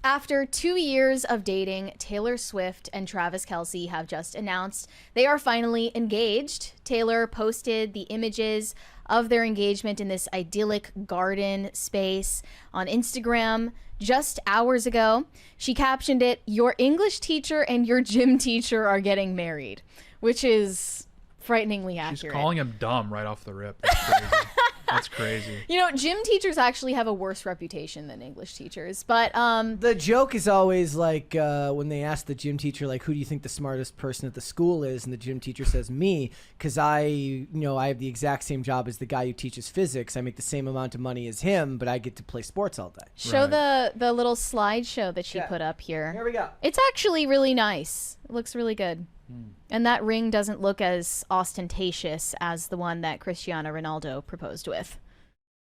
After 2 years of dating, Taylor Swift and Travis Kelce have just announced they are finally engaged. Taylor posted the images of their engagement in this idyllic garden space on Instagram just hours ago. She captioned it, "Your English teacher and your gym teacher are getting married," which is frighteningly accurate. She's calling him dumb right off the rip. That's crazy. That's crazy. You know, gym teachers actually have a worse reputation than English teachers, but the joke is always like when they ask the gym teacher, like, who do you think the smartest person at the school is, and the gym teacher says me, because I have the exact same job as the guy who teaches physics. I make the same amount of money as him, but I get to play sports all day. Show the little slideshow that she put up here. Here we go. It's actually really nice. It looks really good. And that ring doesn't look as ostentatious as the one that Cristiano Ronaldo proposed with.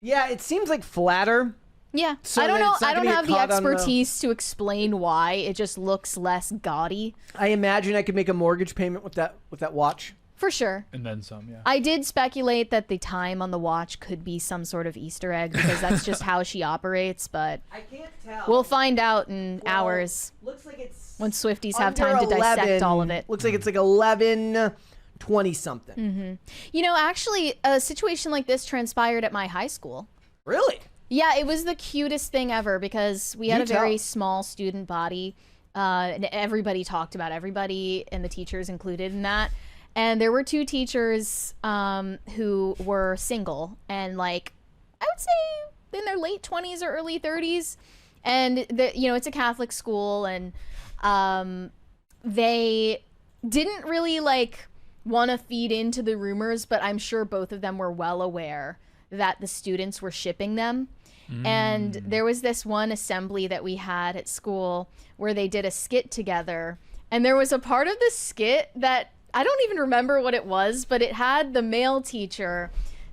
Yeah, it seems like flatter. Yeah, So I don't know. it's not I don't gonna have get the caught on the- expertise to explain why. It just looks less gaudy. I imagine I could make a mortgage payment with that watch. For sure. And then some, yeah. I did speculate that the time on the watch could be some sort of Easter egg because that's just how she operates, but I can't tell. we'll find out in hours Looks like it's when Swifties have under time to dissect 11. all of it. Looks like it's like 11:20 something. You know, actually, a situation like this transpired at my high school. Really? Yeah, it was the cutest thing ever because we had You a very tell. small student body. And everybody talked about everybody, and the teachers included in that. And there were two teachers who were single and, like, I would say in their late 20s or early 30s. And, it's a Catholic school, and they didn't really, like, want to feed into the rumors, but I'm sure both of them were well aware that the students were shipping them. And there was this one assembly that we had at school where they did a skit together. And there was a part of the skit that I don't even remember what it was, but it had the male teacher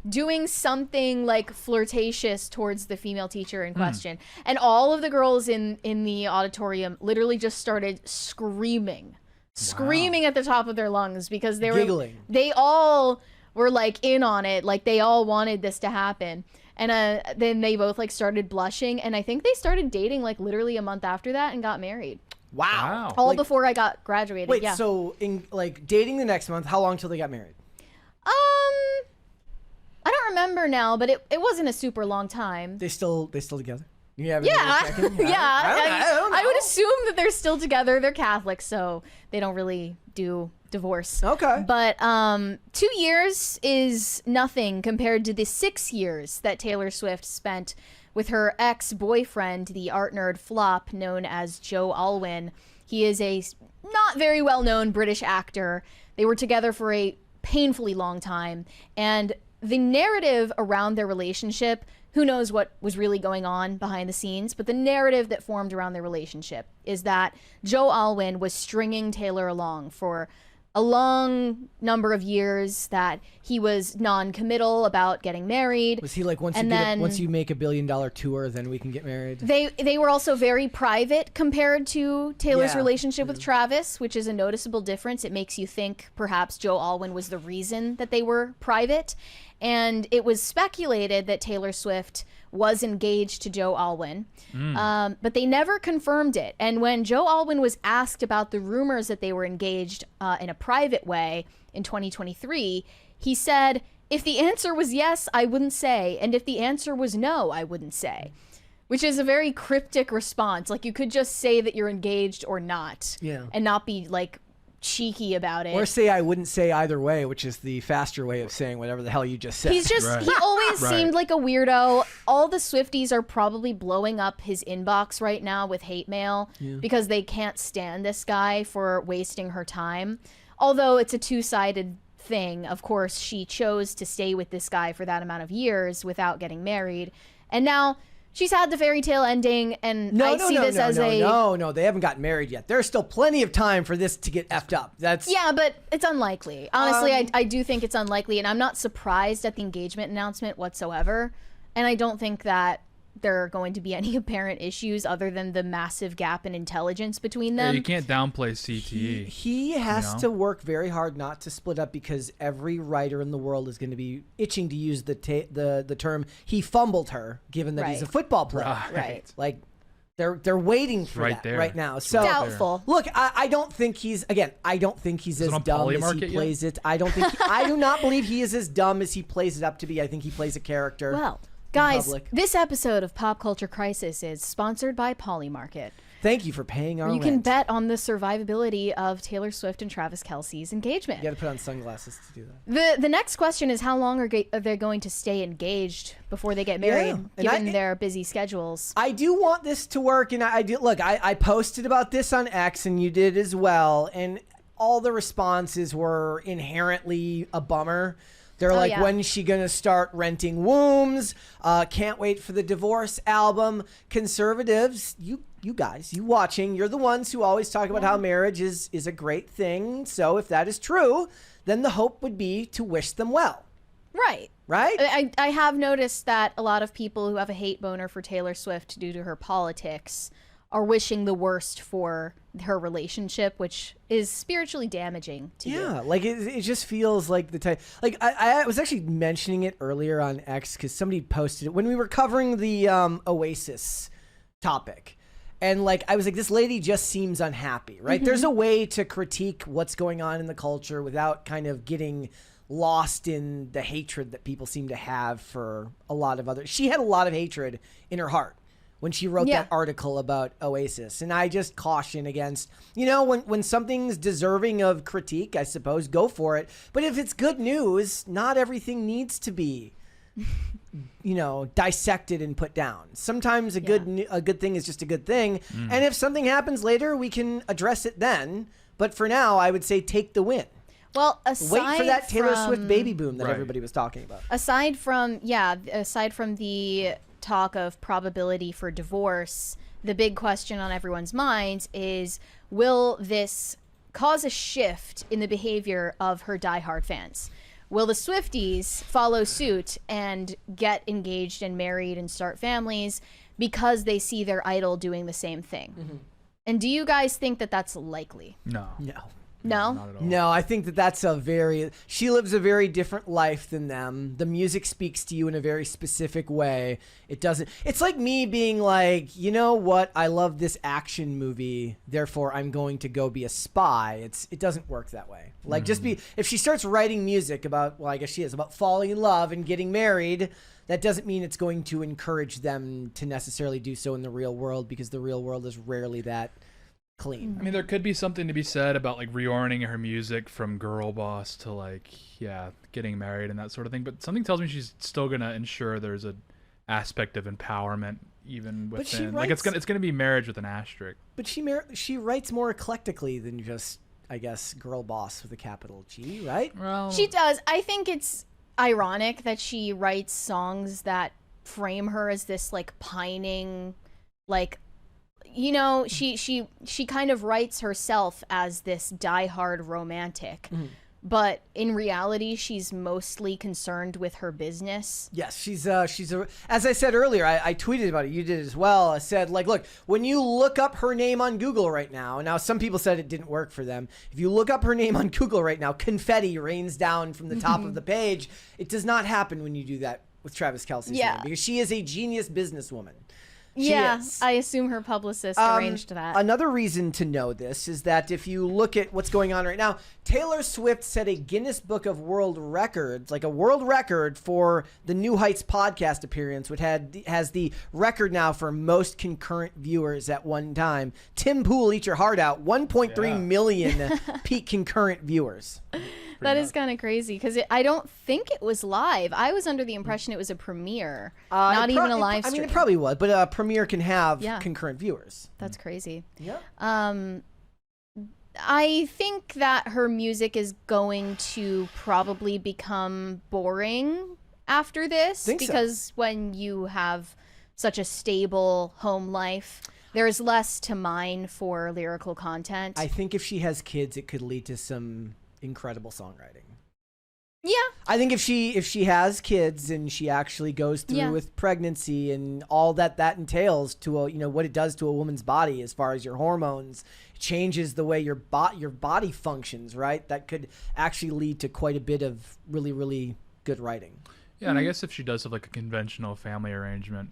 doing something like flirtatious towards the female teacher in question. And all of the girls in the auditorium literally just started screaming at the top of their lungs because Giggling. They all were like in on it. Like they all wanted this to happen. And then they both like started blushing. And I think they started dating like literally a month after that and got married. Wow. All Like, before I got graduated. wait, yeah. so in like dating the next month, how long till they got married? I don't remember now, but it wasn't a super long time. They still together? You have Yeah, any checking? yeah. I don't I would know. assume that they're still together. They're Catholic, so they don't really do divorce. Okay. But 2 years is nothing compared to the 6 years that Taylor Swift spent with her ex-boyfriend, the art nerd flop known as Joe Alwyn. He is a not very well-known British actor. They were together for a painfully long time, and the narrative around their relationship, who knows what was really going on behind the scenes, but the narrative that formed around their relationship is that Joe Alwyn was stringing Taylor along for a long number of years, that he was non-committal about getting married. Was he like, once you make $1 billion tour, then we can get married? They were also very private compared to Taylor's Yeah. relationship with Travis, which is a noticeable difference. It makes you think perhaps Joe Alwyn was the reason that they were private. And it was speculated that Taylor Swift was engaged to Joe Alwyn, but they never confirmed it. And when Joe Alwyn was asked about the rumors that they were engaged in a private way in 2023, he said, "If the answer was yes, I wouldn't say. And if the answer was no, I wouldn't say." Which is a very cryptic response. Like, you could just say that you're engaged or not, and not be like cheeky about it. Or say I wouldn't say either way, which is the faster way of saying whatever the hell you just said. He's just, he always seemed like a weirdo. All the Swifties are probably blowing up his inbox right now with hate mail because they can't stand this guy for wasting her time. Although it's a two-sided thing. Of course, she chose to stay with this guy for that amount of years without getting married. And now she's had the fairy tale ending, and No, they haven't gotten married yet. There's still plenty of time for this to get effed up. Yeah, but it's unlikely. Honestly, I do think it's unlikely, and I'm not surprised at the engagement announcement whatsoever. And I don't think that there are going to be any apparent issues other than the massive gap in intelligence between them. Yeah, you can't downplay CTE. He has to work very hard not to split up, because every writer in the world is going to be itching to use the term "he fumbled her," given that he's a football player. Right. Like, They're waiting for right that there. right now. It's So right there. Doubtful. look, I don't think he's as dumb as he yet? plays it. I do not believe he is as dumb as he plays it up to be. I think he plays a character. Well, guys, public. this episode of Pop Culture Crisis is sponsored by Polymarket. Thank you for paying our You can rent. bet on the survivability of Taylor Swift and Travis Kelce's engagement. You got to put on sunglasses to do that. The next question is how long are they going to stay engaged before they get married, Yeah. And given their busy schedules? I do want this to work, and I do. Look, I posted about this on X, and you did as well, and all the responses were inherently a bummer. They're like, yeah. when's she going to start renting wombs? Can't wait for the divorce album. Conservatives, you guys, you watching, you're the ones who always talk about how marriage is a great thing. So if that is true, then the hope would be to wish them well. Right. Right? I have noticed that a lot of people who have a hate boner for Taylor Swift due to her politics are wishing the worst for her relationship, which is spiritually damaging to you. Yeah, like it just feels like the type. Like I was actually mentioning it earlier on X because somebody posted it when we were covering the Oasis topic. And like I was like, this lady just seems unhappy, right? There's a way to critique what's going on in the culture without kind of getting lost in the hatred that people seem to have for a lot of others. She had a lot of hatred in her heart when she wrote that article about Oasis. And I just caution against, when something's deserving of critique, I suppose, go for it. But if it's good news, not everything needs to be dissected and put down. Sometimes a good thing is just a good thing. And if something happens later, we can address it then. But for now, I would say take the win. Well, Wait for that Taylor Swift baby boom that Right. everybody was talking about. aside from the talk of probability for divorce, the big question on everyone's minds is, will this cause a shift in the behavior of her diehard fans? Will the Swifties follow suit and get engaged and married and start families because they see their idol doing the same thing? And do you guys think that that's likely? No. No? Not at all. No, I think she lives a very different life than them. The music speaks to you in a very specific way. It's like me being like, you know what? I love this action movie, therefore I'm going to go be a spy. It doesn't work that way. Like if she starts writing music about, well, I guess she is, about falling in love and getting married, that doesn't mean it's going to encourage them to necessarily do so in the real world, because the real world is rarely that clean. I mean, there could be something to be said about like reorienting her music from girl boss to like, getting married and that sort of thing. But something tells me she's still gonna ensure there's an aspect of empowerment even But she within. Like it's gonna be marriage with an asterisk. But she writes more eclectically than just, I guess, girl boss with a capital G, right? Well, She does. I think it's ironic that she writes songs that frame her as this like pining, like, she kind of writes herself as this diehard romantic. But in reality, she's mostly concerned with her business. Yes, she's as I said earlier, I tweeted about it. You did as well. I said, like, look, when you look up her name on Google right now, some people said it didn't work for them. If you look up her name on Google right now, confetti rains down from the top of the page. It does not happen when you do that with Travis Kelce's name, because she is a genius businesswoman. She is. I assume her publicist arranged that. Another reason to know this is that if you look at what's going on right now, Taylor Swift set a Guinness Book of World Records, like a world record for the New Heights podcast appearance, which has the record now for most concurrent viewers at one time. Tim Pool, Eat Your Heart Out, 1.3 million peak concurrent viewers. That is kind of crazy because I don't think it was live. I was under the impression it was a premiere, not even a live stream. I mean, it probably was, but a premiere can have concurrent viewers. That's crazy. Yeah. I think that her music is going to probably become boring after this, because when you have such a stable home life, there's less to mine for lyrical content. I think if she has kids, it could lead to some incredible songwriting. Yeah. I think if she has kids and she actually goes through with pregnancy and all that entails to what it does to a woman's body as far as your hormones, it changes the way your body functions, right? That could actually lead to quite a bit of really, really good writing. Yeah, and I guess if she does have like a conventional family arrangement,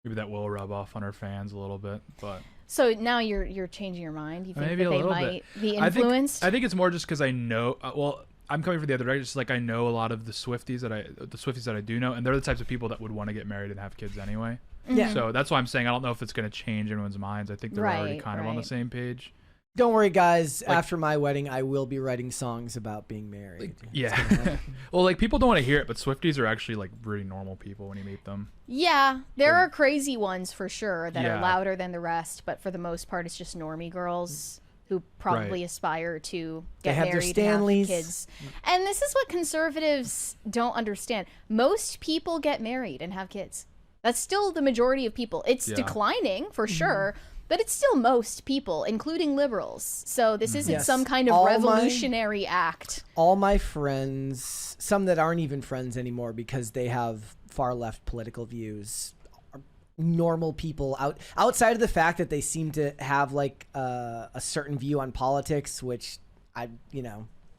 Maybe that will rub off on her fans a little bit, but So now you're changing your mind. You think maybe that a they little might bit. be influenced? I think it's more just because I know. Well, I'm coming from the other direction. Just like I know a lot of the Swifties that I do know, and they're the types of people that would want to get married and have kids anyway. Yeah. So that's why I'm saying I don't know if it's going to change anyone's minds. I think they're already Right, kind of on the right. same page. Don't worry, guys. Like- After my wedding, I will be writing songs about being married. Yeah. Well, like people don't want to hear it, but Swifties are actually like really normal people when you meet them. Yeah, there are crazy ones for sure that are Yeah. louder than the rest, but for the most part, it's just normie girls who probably Right. aspire to They get have their married and have Stanleys. kids. And this is what conservatives don't understand. Most people get married and have kids. That's still the majority of people. It's Yeah. declining for sure, but it's still most people, including liberals. So this isn't Yes. some kind of All my- revolutionary act. All my friends, some that aren't even friends anymore because they have far left political views, are normal people outside of the fact that they seem to have like a certain view on politics, which I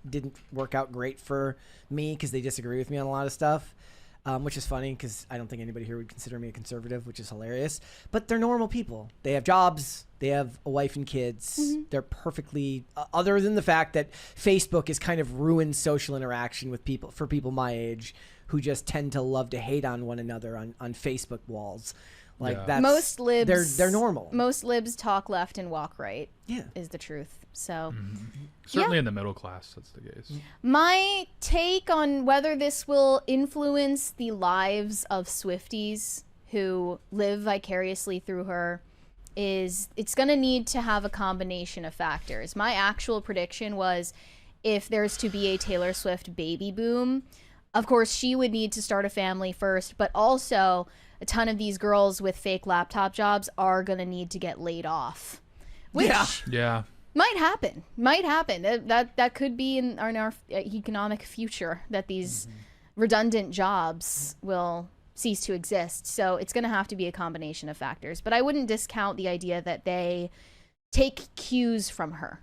didn't work out great for me because they disagree with me on a lot of stuff. Which is funny because I don't think anybody here would consider me a conservative, which is hilarious. But they're normal people. They have jobs. They have a wife and kids. They're perfectly, other than the fact that Facebook has kind of ruined social interaction with people, for people my age, who just tend to love to hate on one another on Facebook walls. Like Yeah. that's Most libs they're normal. Most libs talk left and walk right. Yeah. Is the truth. So Certainly in the middle class, that's the case. my take on whether this will influence the lives of Swifties who live vicariously through her is it's going to need to have a combination of factors. My actual prediction was if there's to be a Taylor Swift baby boom, of course she would need to start a family first, but also a ton of these girls with fake laptop jobs are going to need to get laid off. Which Yeah. Yeah. might happen. That could be in our economic future that these redundant jobs will cease to exist. So it's going to have to be a combination of factors. But I wouldn't discount the idea that they take cues from her.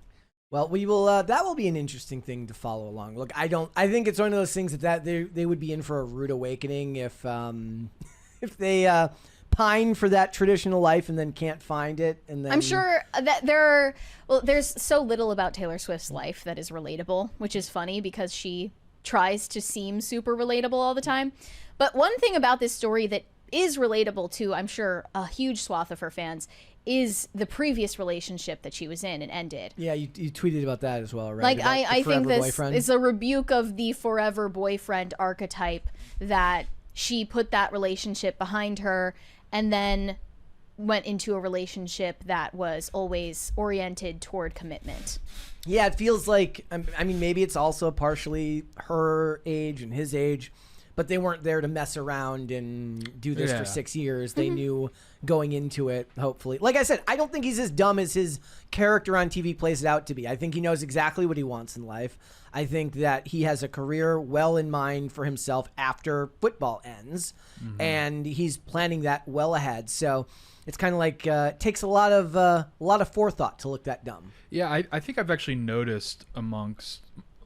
Well, we will. That will be an interesting thing to follow along. Look, I think it's one of those things that they would be in for a rude awakening if if they pine for that traditional life and then can't find it. And then I'm sure that there's so little about Taylor Swift's life that is relatable, which is funny because she tries to seem super relatable all the time. But one thing about this story that is relatable to, I'm sure, a huge swath of her fans is the previous relationship that she was in and ended. Yeah, you tweeted about that as well, right? Like, About the I think forever this boyfriend. is a rebuke of the forever boyfriend archetype, that she put that relationship behind her and then went into a relationship that was always oriented toward commitment. Yeah, it feels like, I mean, maybe it's also partially her age and his age, but they weren't there to mess around and do this Yeah. for 6 years. They knew going into it, hopefully. Like I said, I don't think he's as dumb as his character on TV plays it out to be. I think he knows exactly what he wants in life. I think that he has a career well in mind for himself after football ends, and he's planning that well ahead. So it's kind of like it takes a lot of forethought to look that dumb. Yeah, I think I've actually noticed amongst,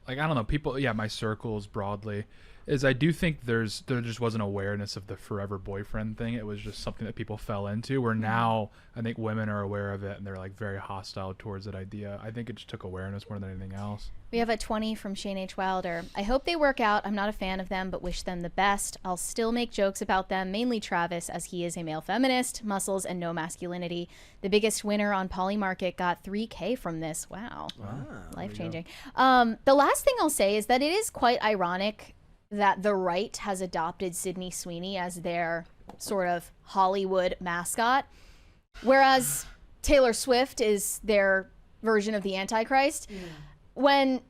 like, I don't know, people, my circles broadly, is I do think there just wasn't awareness of the forever boyfriend thing. It was just something that people fell into, where now I think women are aware of it and they're like very hostile towards that idea. I think it just took awareness more than anything else. We have a 20 from Shane H. Wilder. I hope they work out. I'm not a fan of them, but wish them the best. I'll still make jokes about them, mainly Travis, as he is a male feminist, muscles, and no masculinity. The biggest winner on Polymarket got $3K from this. Wow. Life-changing. The last thing I'll say is that it is quite ironic that the right has adopted Sydney Sweeney as their sort of Hollywood mascot, whereas Taylor Swift is their version of the Antichrist. When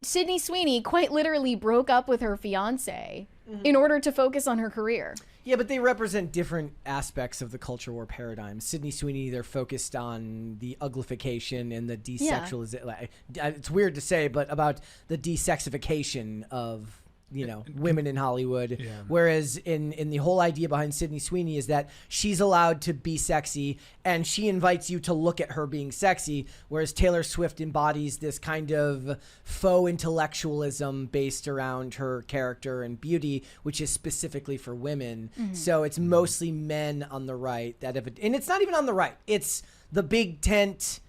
Sydney Sweeney quite literally broke up with her fiance in order to focus on her career. Yeah, but they represent different aspects of the culture war paradigm. Sydney Sweeney, they're focused on the uglification and the desexualization. It's weird to say, but about the desexification of women in Hollywood. Yeah. Whereas in the whole idea behind Sydney Sweeney is that she's allowed to be sexy and she invites you to look at her being sexy. Whereas Taylor Swift embodies this kind of faux intellectualism based around her character and beauty, which is specifically for women. So it's mostly men on the right that have, and it's not even on the right. It's the big tent,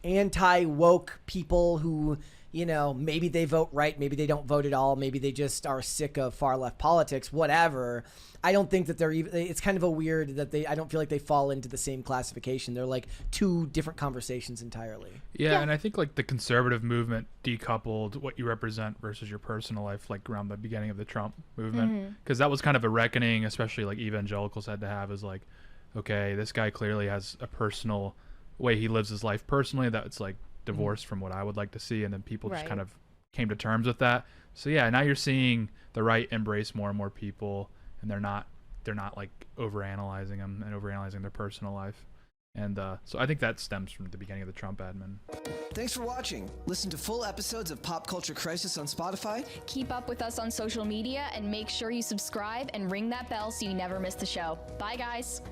anti-woke people who, maybe they vote right, maybe they don't vote at all, maybe they just are sick of far left politics, whatever. I don't think that they're even, it's kind of a weird that I don't feel like they fall into the same classification. They're like two different conversations entirely. Yeah, and I think like the conservative movement decoupled what you represent versus your personal life, like around the beginning of the Trump movement, because that was kind of a reckoning, especially like evangelicals had to have, is like, okay, this guy clearly has a personal way he lives his life personally that's like divorced from what I would like to see, and then people just kind of came to terms with that. So yeah, now you're seeing the right embrace more and more people, and they're not like overanalyzing them and overanalyzing their personal life. And so I think that stems from the beginning of the Trump admin. Thanks for watching. Listen to full episodes of Pop Culture Crisis on Spotify. Keep up with us on social media and make sure you subscribe and ring that bell so you never miss the show. Bye, guys.